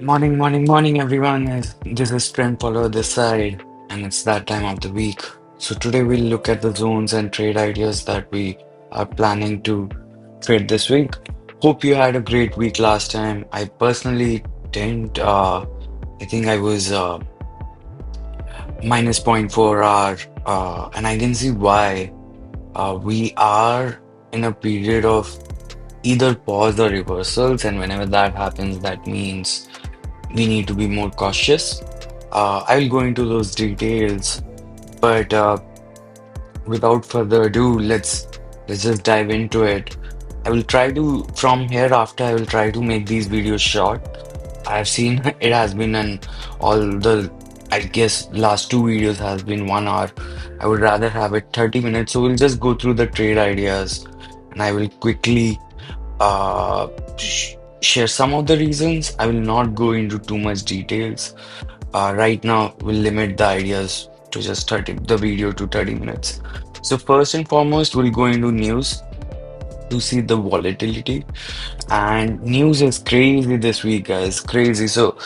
Morning, everyone. This is Trend Follow this side, and it's that time of the week. So, today we'll look at the zones and trade ideas that we are planning to trade this week. Hope you had a great week last time. I personally didn't. I think I was minus point 0.4 hour, and I can see why. We are in a period of either pause or reversals, and whenever that happens, that means we need to be more cautious. I will go into those details, but without further ado, let's just dive into it. I will try to from here after I will try to make these videos short. I've seen it has been an all the I guess last two videos has been 1 hour. I would rather have it 30 minutes. So we'll just go through the trade ideas and I will quickly share some of the reasons. I will not go into too much details. Right now, we'll limit the ideas to just 30, the video to 30 minutes. So first and foremost, we'll go into news to see the volatility. And news is crazy this week, guys. Crazy. So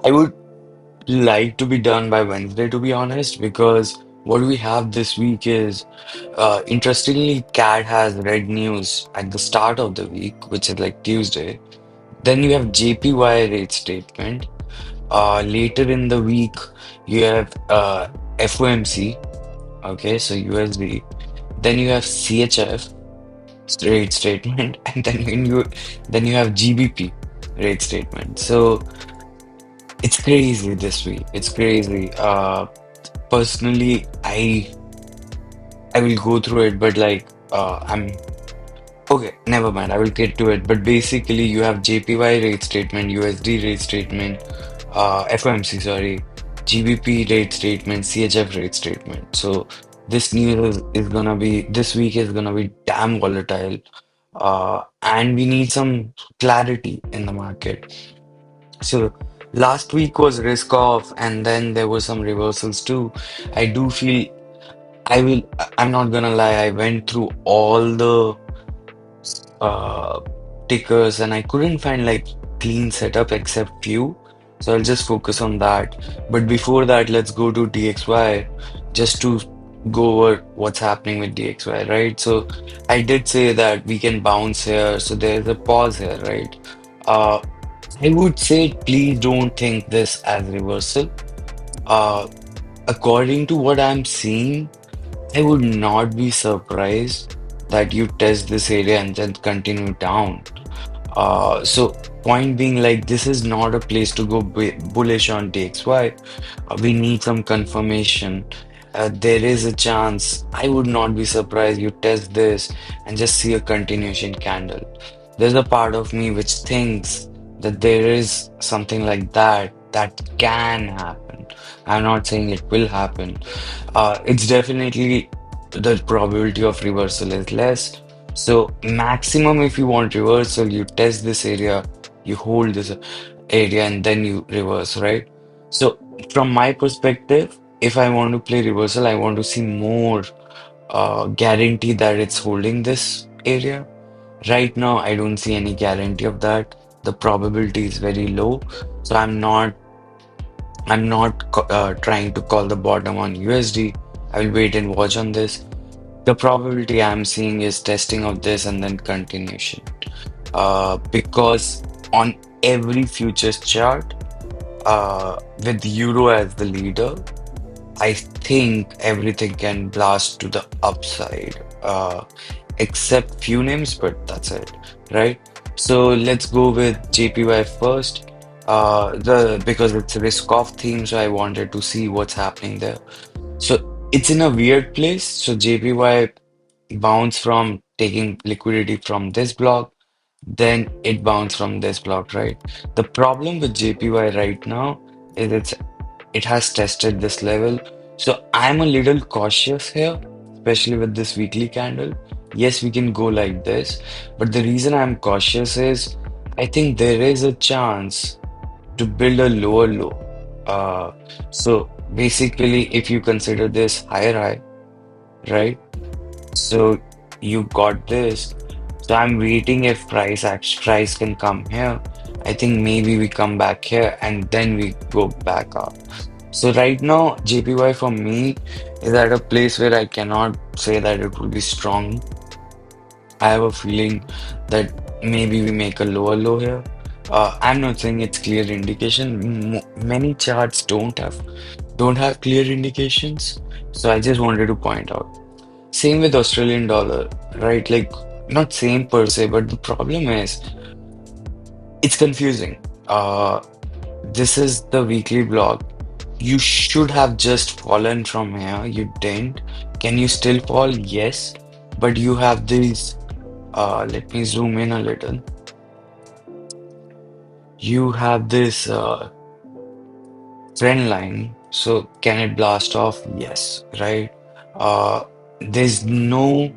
I would like to be done by Wednesday, to be honest, because what we have this week is, interestingly, CAD has red news at the start of the week, which is like Tuesday. Then you have JPY rate statement. Later in the week, you have FOMC, okay, so USD. Then you have CHF rate statement, and then you have GBP rate statement. So it's crazy this week. It's crazy. Personally, I will go through it, but like I'm okay. Never mind. I will get to it. But basically, you have JPY rate statement, USD rate statement, FOMC, sorry, GBP rate statement, CHF rate statement. So this news is gonna be this week is gonna be damn volatile. And we need some clarity in the market. So last week was risk off, and then there were some reversals too. I do feel I'm not gonna lie, I went through all the uh, tickers and I couldn't find like clean setup except few. So I'll just focus on that. But before that, let's go to DXY just to go over what's happening with DXY, right? So I did say that we can bounce here. So there's a pause here, right? Uh, I would say please don't think this as reversal. Uh, According to what I'm seeing, I would not be surprised that you test this area and then continue down. So point being like this is not a place to go bullish on DXY. We need some confirmation. There is a chance. I would not be surprised you test this and just see a continuation candle. There's a part of me which thinks that there is something like that can happen. I'm not saying it will happen. It's definitely the probability of reversal is less. So maximum if you want reversal, you test this area, you hold this area, and then you reverse, right? So from my perspective, if I want to play reversal, I want to see more guarantee that it's holding this area. Right now, I don't see any guarantee of that. The probability is very low. So I'm not trying to call the bottom on USD. I will wait and watch on this. The probability I'm seeing is testing of this and then continuation. Because on every futures chart, with Euro as the leader, I think everything can blast to the upside, except few names, but that's it, right? So let's go with JPY first. The because it's a risk off theme, so I wanted to see what's happening there. So it's in a weird place. So JPY bounced from taking liquidity from this block, then it bounced from this block, right? The problem with JPY right now is it has tested this level. So I'm a little cautious here, especially with this weekly candle. Yes, we can go like this, but the reason I'm cautious is I think there is a chance to build a lower low. So basically, if you consider this higher high, right? So you got this. So I'm waiting if price can come here. I think maybe we come back here and then we go back up. So right now, JPY for me is at a place where I cannot say that it will be strong. I have a feeling that maybe we make a lower low here. I'm not saying it's clear indication. Many charts don't have clear indications. So I just wanted to point out. Same with Australian dollar, right? Like not same per se, but the problem is it's confusing. This is the weekly block. You should have just fallen from here. You didn't. Can you still fall? Yes. But you have these, let me zoom in a little. You have this trend line. So can it blast off? Yes, right? Uh, there's no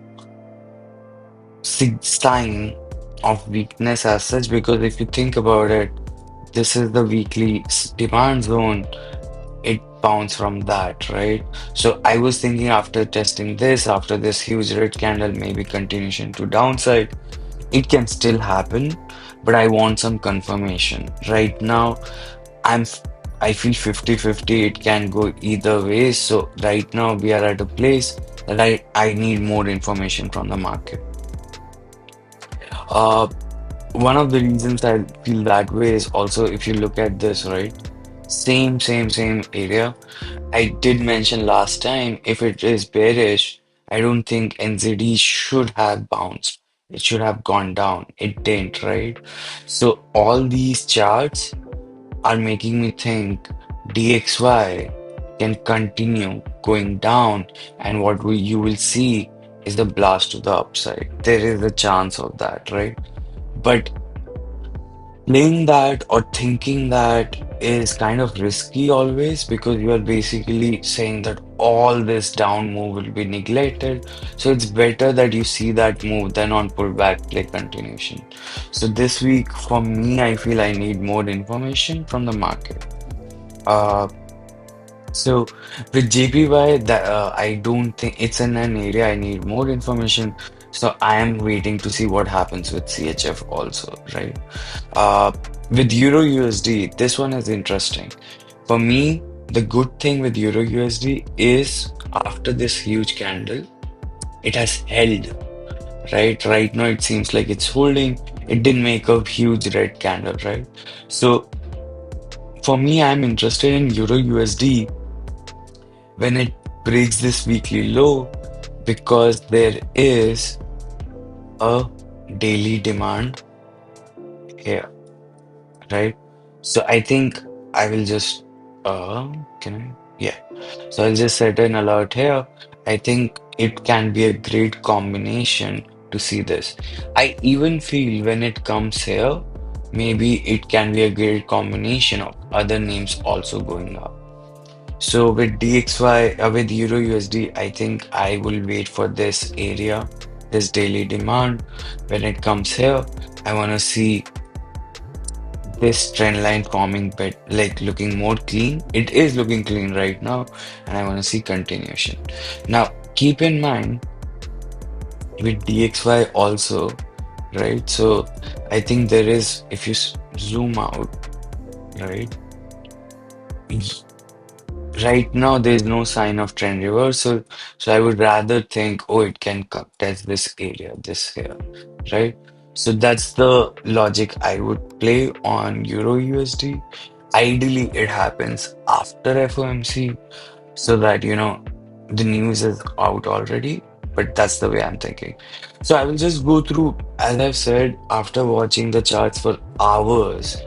sign of weakness as such because if you think about it, this is the weekly demand zone. It bounced from that, right? So I was thinking after testing this, after this huge red candle, maybe continuation to downside, it can still happen, but I want some confirmation. Right now, I'm f- I feel 50-50. It can go either way. So right now we are at a place that I need more information from the market. Uh, One of the reasons I feel that way is also if you look at this, right? Same area. I did mention last time, if it is bearish, I don't think NZD should have bounced. It should have gone down. It didn't, right? So all these charts are making me think DXY can continue going down, and what you will see is the blast to the upside. There is a chance of that, right? But playing that or thinking that is kind of risky always because you are basically saying that all this down move will be neglected. So it's better that you see that move than on pullback play continuation. So this week, for me, I feel I need more information from the market. Uh, so with JPY, that I don't think it's in an area I need more information. So I am waiting to see what happens with CHF also, right? Uh, with Euro USD, this one is interesting. For me, the good thing with Euro USD is after this huge candle, it has held, right? Right now, it seems like it's holding. It didn't make a huge red candle, right? So for me, I'm interested in Euro USD when it breaks this weekly low because there is a daily demand here, right? So I think I will just can I? Yeah. So I'll just set an alert here. I think it can be a great combination to see this. I even feel when it comes here, maybe it can be a great combination of other names also going up. So with DXY, with Euro USD, I think I will wait for this area, this daily demand. When it comes here, I want to see this trend line forming bit like looking more clean. It is looking clean right now, and I want to see continuation. Now, keep in mind with DXY also, right? So I think there is, if you zoom out, right? Right now, there is no sign of trend reversal. So I would rather think, oh, it can test this area, this here, right? So that's the logic I would play on Euro USD. Ideally, it happens after FOMC so that, the news is out already. But that's the way I'm thinking. So I will just go through, as I've said, after watching the charts for hours,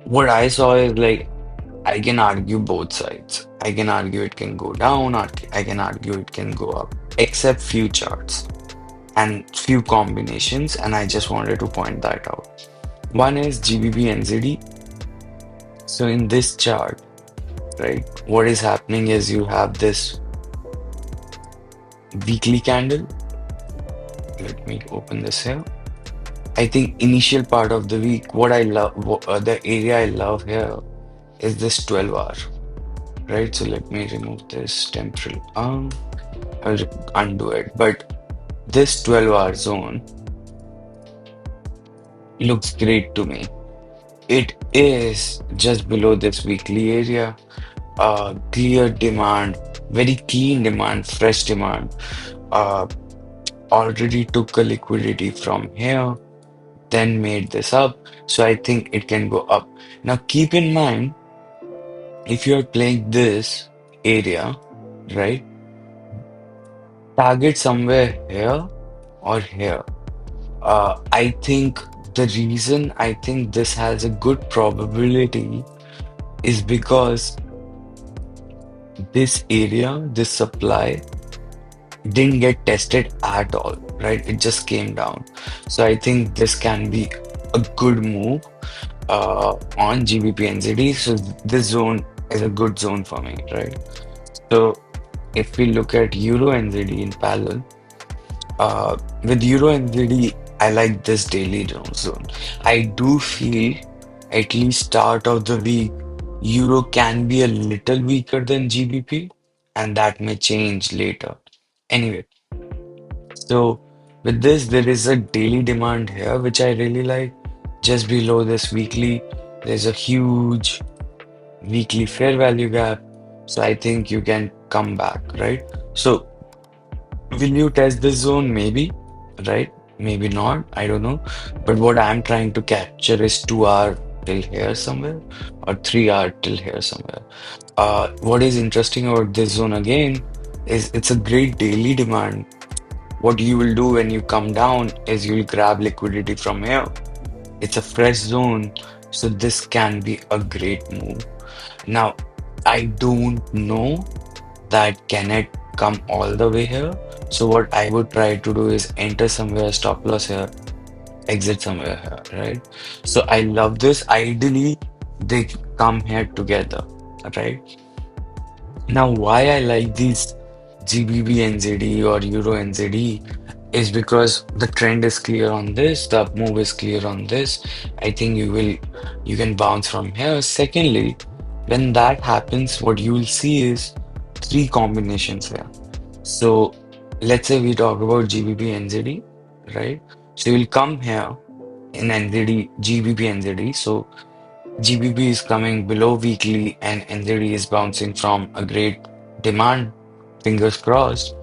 what I saw is like, I can argue both sides. I can argue it can go down, or I can argue it can go up, except few charts and few combinations, and I just wanted to point that out. One is GBPNZD. So in this chart, right, what is happening is you have this weekly candle. Let me open this here. I think initial part of the week, what I love, the area I love here is this 12 hour, right? So let me remove this temporal arm. I'll undo it. But this 12-hour zone looks great to me. It is just below this weekly area. Clear demand, very clean demand, fresh demand. Uh, Already took a liquidity from here, then made this up. So I think it can go up. Now keep in mind, if you're playing this area, right, target somewhere here or here. I think the reason I think this has a good probability is because this area, this supply, didn't get tested at all, right? It just came down. So I think this can be a good move on GBPNZD. So this zone is a good zone for me, right? So if we look at Euro NZD in parallel, with Euro NZD, I like this daily zone. I do feel at least start of the week, Euro can be a little weaker than GBP, and that may change later. Anyway, so with this, there is a daily demand here, which I really like. Just below this weekly, there's a huge weekly fair value gap. So I think you can come back, right? So will you test this zone? Maybe, right? Maybe not. I don't know. But what I'm trying to capture is 2 hour till here somewhere or 3 hour till here somewhere. What is interesting about this zone again is it's a great daily demand. What you will do when you come down is you'll grab liquidity from here. It's a fresh zone, so this can be a great move. Now, I don't know that can it come all the way here. So what I would try to do is enter somewhere, stop loss here, exit somewhere here, right? So I love this. Ideally, they come here together, right? Now, why I like these GBP NZD or Euro NZD is because the trend is clear on this, the up move is clear on this. I think you can bounce from here. Secondly, when that happens, what you will see is three combinations here. So let's say we talk about GBP NZD, right? So you'll come here in NZD, GBP NZD. So GBP is coming below weekly and NZD is bouncing from a great demand, fingers crossed.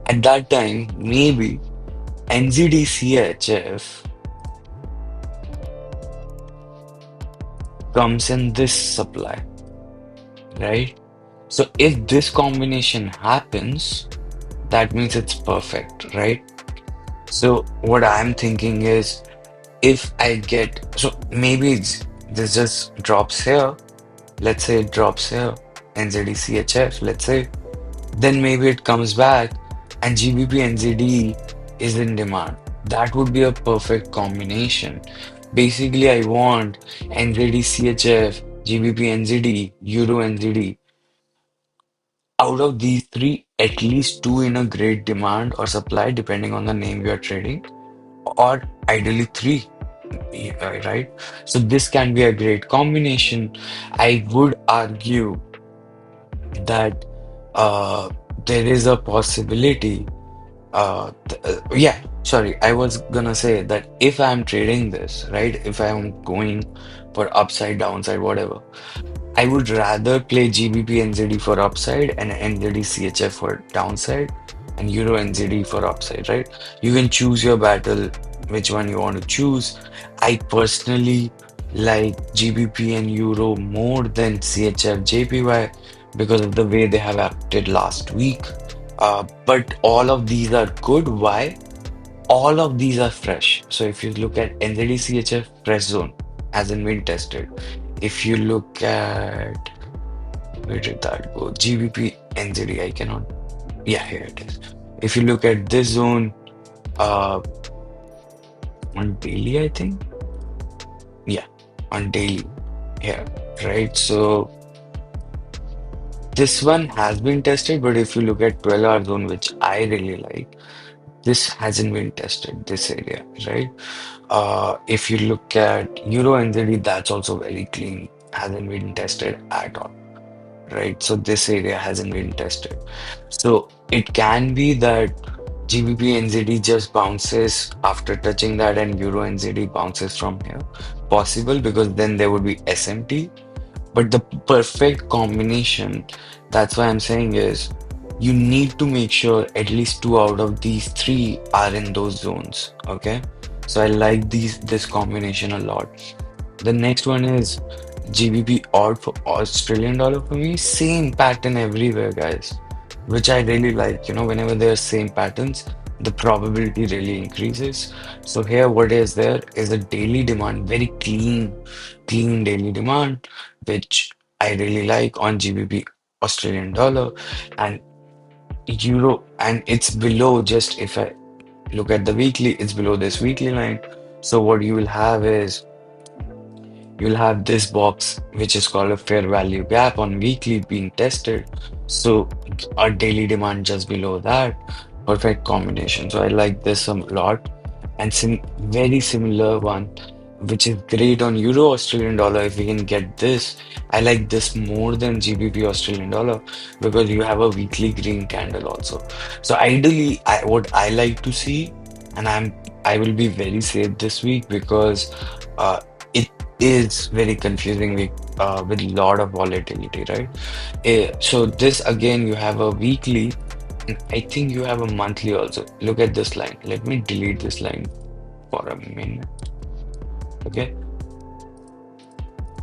At that time, maybe NZDCHF comes in this supply, right? So if this combination happens, that means it's perfect, right? So what I'm thinking is if I get, so maybe this just drops here. Let's say it drops here, NZDCHF, let's say. Then maybe it comes back and GBP NZD is in demand. That would be a perfect combination. Basically, I want NZD CHF, GBP NZD, Euro NZD. Out of these three, at least two in a great demand or supply, depending on the name you are trading, or ideally three, right? So this can be a great combination. I would argue that uh, there is a possibility. Yeah, sorry, I was gonna say that if I'm trading this, right, if I'm going for upside, downside, whatever, I would rather play GBP NZD for upside and NZD CHF for downside and Euro NZD for upside, right? You can choose your battle, which one you want to choose. I personally like GBP and Euro more than CHF JPY because of the way they have acted last week. But all of these are good. Why? All of these are fresh. So if you look at NZD CHF fresh zone, hasn't been tested. If you look at where did that go? GBP NZD, I cannot. Yeah, here it is. If you look at this zone, uh, on daily, I think. Yeah, on daily here, right? So this one has been tested, but if you look at 12-hour zone, which I really like, this hasn't been tested, this area, right? If you look at Euro NZD, that's also very clean, hasn't been tested at all, right? So this area hasn't been tested. So it can be that GBP NZD just bounces after touching that and Euro NZD bounces from here. possible because then there would be SMT. But the perfect combination, that's why I'm saying is you need to make sure at least two out of these three are in those zones. Okay. So I like this combination a lot. The next one is GBP odd for Australian dollar for me. Same pattern everywhere, guys, which I really like. Whenever there's same patterns, the probability really increases. So here, what is there is a daily demand, very clean daily demand, which I really like on GBP Australian dollar and euro, and it's below just if I look at the weekly, it's below this weekly line. So what you will have is you'll have this box which is called a fair value gap on weekly being tested. So a daily demand just below that. Perfect combination. So I like this a lot. And very similar one, which is great on Euro Australian dollar. If we can get this, I like this more than GBP Australian dollar because you have a weekly green candle also. So ideally, what I like to see, and I will be very safe this week because uh, it is very confusing week with a lot of volatility, right? So this again, you have a weekly, and I think you have a monthly also. Look at this line. Let me delete this line for a minute. Okay,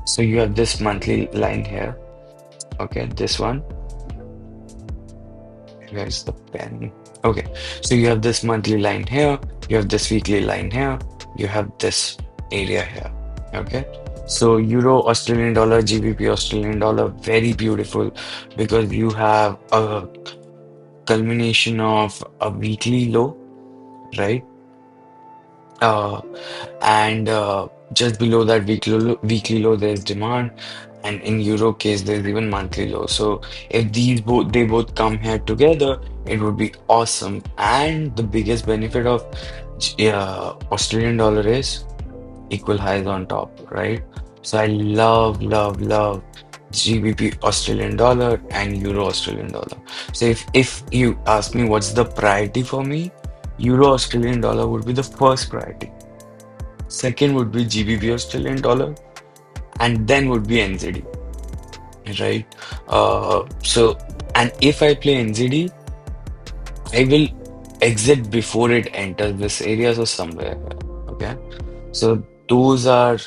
so you have this monthly line here. Okay, this one. Where's the pen? Okay, so you have this monthly line here. You have this weekly line here. You have this area here. Okay, so Euro Australian dollar, GBP Australian dollar, very beautiful because you have a culmination of a weekly low, right? Uh, and just below that weekly low, there's demand, and in euro case, there's even monthly low. So if they both come here together, it would be awesome. And the biggest benefit of Australian dollar is equal highs on top, right? So I love GBP Australian dollar and Euro Australian dollar. So if you ask me what's the priority for me, Euro Australian dollar would be the first priority. Second would be GBP Australian dollar, and then would be NZD, right? And if I play NZD, I will exit before it enters this area, so somewhere here. Okay, so those are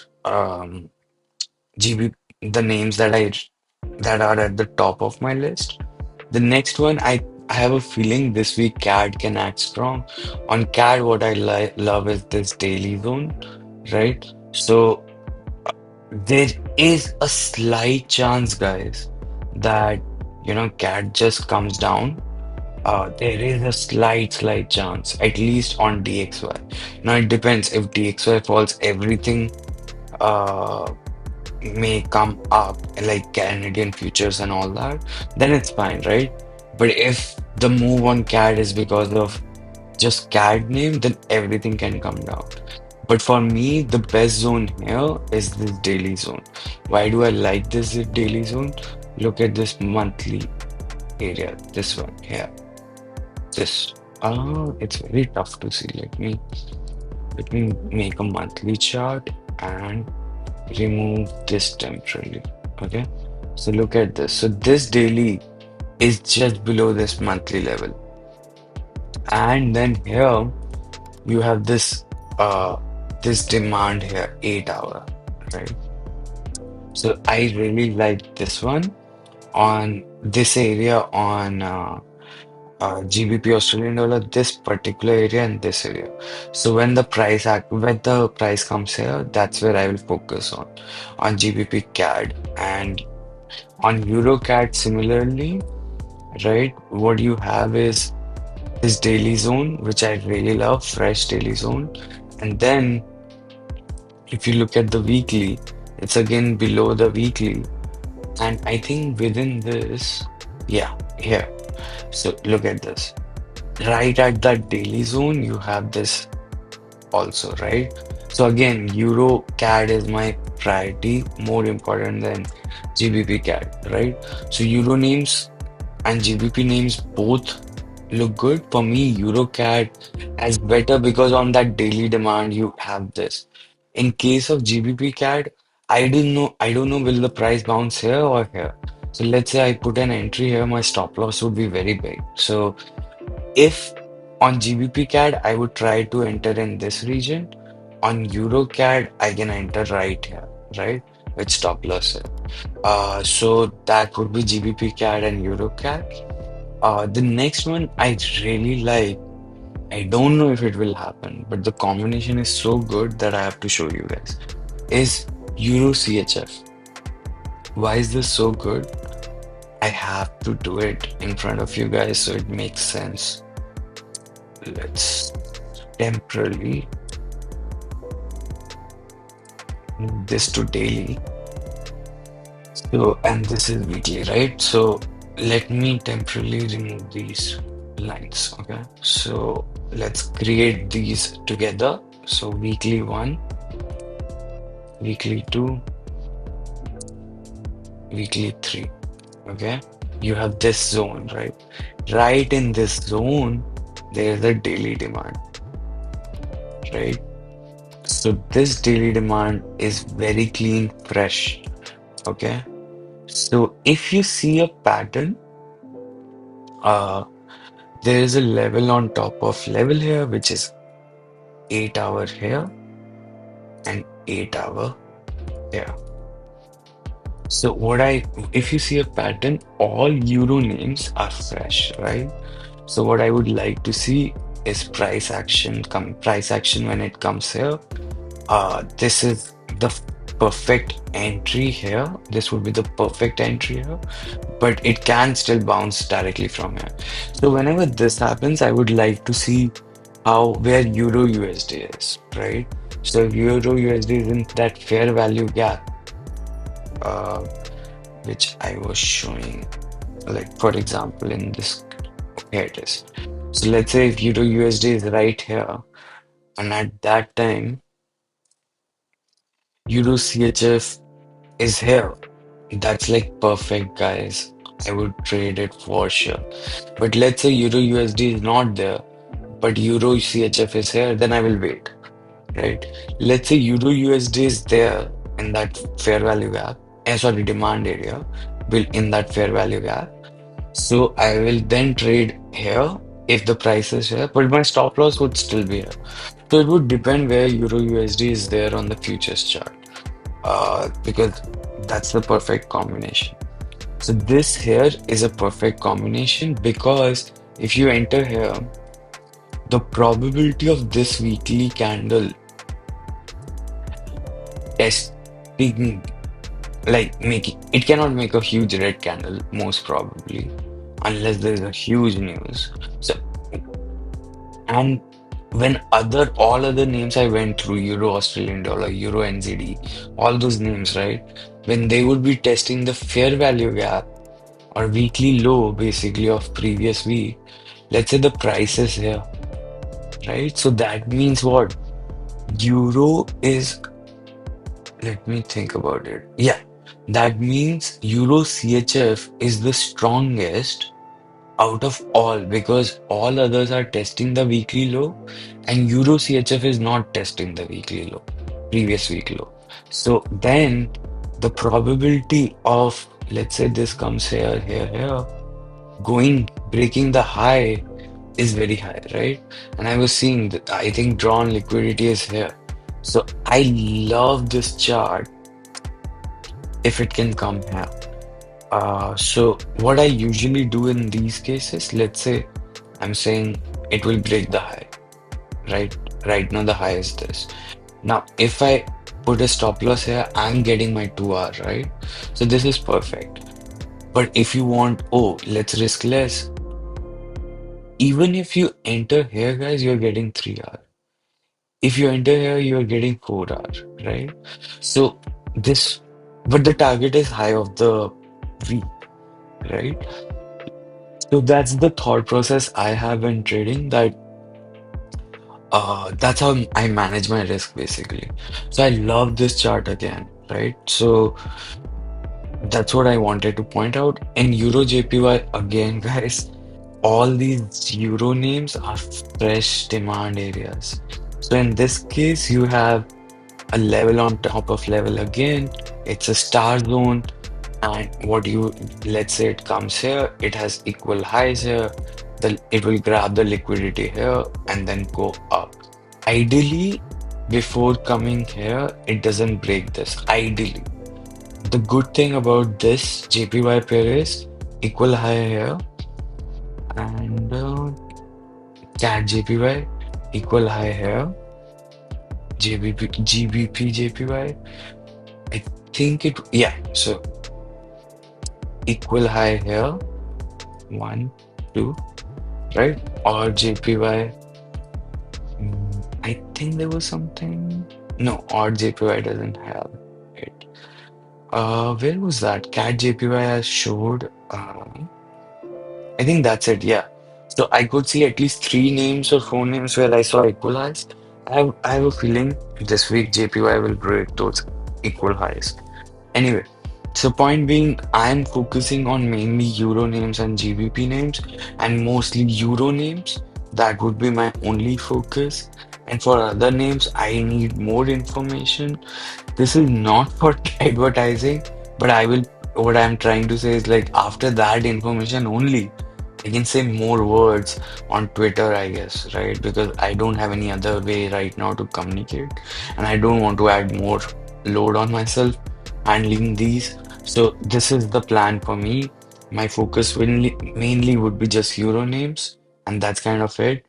GB the names that are at the top of my list. The next one, I have a feeling this week CAD can act strong. On CAD, what I love is this daily zone, right? So there is a slight chance, guys, that CAD just comes down. There is a slight chance, at least on DXY. Now it depends if DXY falls, everything uh may come up like Canadian futures and all that, then it's fine, right? But if the move on CAD is because of just CAD name, then everything can come down. But for me, the best zone here is this daily zone. Why do I like this daily zone? Look at this monthly area, this one here. This. It's very tough to see. Let me make a monthly chart and remove this temporarily. Okay. So look at this. So this daily is just below this monthly level. And then here you have this demand here, 8 hour, right? So I really like this one on this area on GBP Australian dollar, this particular area and this area. So when the price comes here, that's where I will focus on GBP CAD and on EUROCAD similarly, right? What you have is this daily zone, which I really love, fresh daily zone. And then if you look at the weekly, it's again below the weekly. And I think within this, yeah, here. So look at this. Right at that daily zone, you have this also, right? So again, Euro CAD is my priority, more important than GBP CAD, right? So Euro names and GBP names both look good. For me, EuroCAD as better because on that daily demand, you have this. In case of GBP CAD, I don't know will the price bounce here or here. So let's say I put an entry here, my stop loss would be very big. So if on GBP CAD, I would try to enter in this region. On EUROCAD, I can enter right here, right? With stop loss here. So that would be GBP CAD and EUROCAD. The next one I really like. I don't know if it will happen, but the combination is so good that I have to show you guys. Is Euro CHF. Why is this so good? I have to do it in front of you guys so it makes sense. Let's temporarily move this to daily. So, and this is weekly, right? So let me temporarily remove these lines, okay? So let's create these together. So weekly 1, weekly 2, weekly 3, okay? You have this zone, right? Right in this zone, there's a daily demand, right? So this daily demand is very clean, fresh, okay? So if you see a pattern, uh, there is a level on top of level here, which is 8 hour here and 8 hour here. So if you see a pattern, all euro names are fresh, right? So what I would like to see is price action when it comes here. This is the perfect entry here. This would be the perfect entry here, but it can still bounce directly from here. So whenever this happens, I would like to see how where Euro USD is, right? So if Euro USD is in that fair value gap, uh, which I was showing, like for example, in this, here it is. So let's say if Euro USD is right here, and at that time, Euro CHF is here. That's like perfect, guys. I would trade it for sure. But let's say Euro USD is not there, but Euro CHF is here, then I will wait, right? Let's say Euro USD is there in that fair value gap, sorry, demand area, will in that fair value gap. So I will then trade here if the price is here, but my stop loss would still be here. So it would depend where Euro USD is there on the futures chart, because that's the perfect combination. So this here is a perfect combination because if you enter here, the probability of this weekly candle testing, like making, it cannot make a huge red candle, most probably, unless there is a huge news. So, and when all other names I went through, Euro Australian dollar, Euro NZD, all those names, right? When they would be testing the fair value gap or weekly low, basically, of previous week, let's say the price is here, right? So that means what? Euro is, let me think about it. Yeah, that means Euro CHF is the strongest out of all because all others are testing the weekly low and Euro CHF is not testing the weekly low, previous week low. So then the probability of, let's say this comes here, here, here, breaking the high is very high, right? And I was seeing that I think drawn liquidity is here. So I love this chart if it can come here. So what I usually do in these cases, let's say I'm saying it will break the high, right? Right now the high is this. Now, if I put a stop loss here, I'm getting my 2 hour, right? So this is perfect. But if you want, oh, let's risk less. Even if you enter here, guys, you're getting 3 hour. If you enter here, you're getting 4 hour, right? So this, but the target is high of the week, right? So that's the thought process I have in trading that that's how I manage my risk basically. So I love this chart again, right? So that's what I wanted to point out. In EURJPY again, guys, all these euro names are fresh demand areas. So in this case, you have a level on top of level again. It's a star zone. And what you, let's say it comes here, it has equal highs here. It will grab the liquidity here and then go up. Ideally, before coming here, it doesn't break this. Ideally. The good thing about this JPY pair is equal high here and CADJPY equal high here. GBPJPY. I think it, yeah. So equal high here. One, two, right? Or JPY. I think there was something. No, or JPY doesn't have it. Where was that? CADJPY has showed. I think that's it. Yeah. So I could see at least three names or four names where I saw equal highs. I have a feeling this week JPY will break those equal highs. Anyway, so point being, I'm focusing on mainly Euro names and GBP names, and mostly Euro names. That would be my only focus. And for other names, I need more information. This is not for advertising, but I will, what I'm trying to say is like after that information only, I can say more words on Twitter, I guess, right? Because I don't have any other way right now to communicate, and I don't want to add more load on myself handling these. So this is the plan for me. My focus mainly would be just Euro names, and that's kind of it.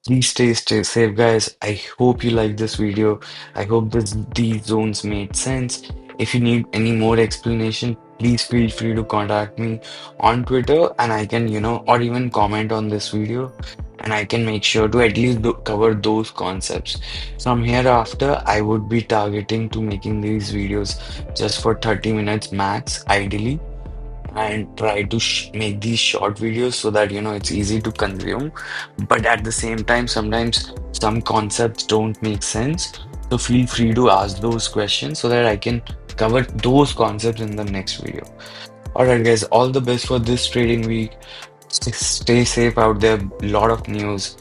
Please stay safe, guys. I hope you like this video. I hope these zones made sense. If you need any more explanation, please feel free to contact me on Twitter, and I can, or even comment on this video, and I can make sure to at least cover those concepts. From hereafter, I would be targeting to making these videos just for 30 minutes max, ideally, and try to make these short videos so that it's easy to consume, but at the same time sometimes some concepts don't make sense, so feel free to ask those questions so that I can cover those concepts in the next video. All right, guys, all the best for this trading week. Stay safe out there. Lot of news.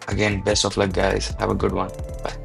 Again, best of luck, guys. Have a good one. Bye.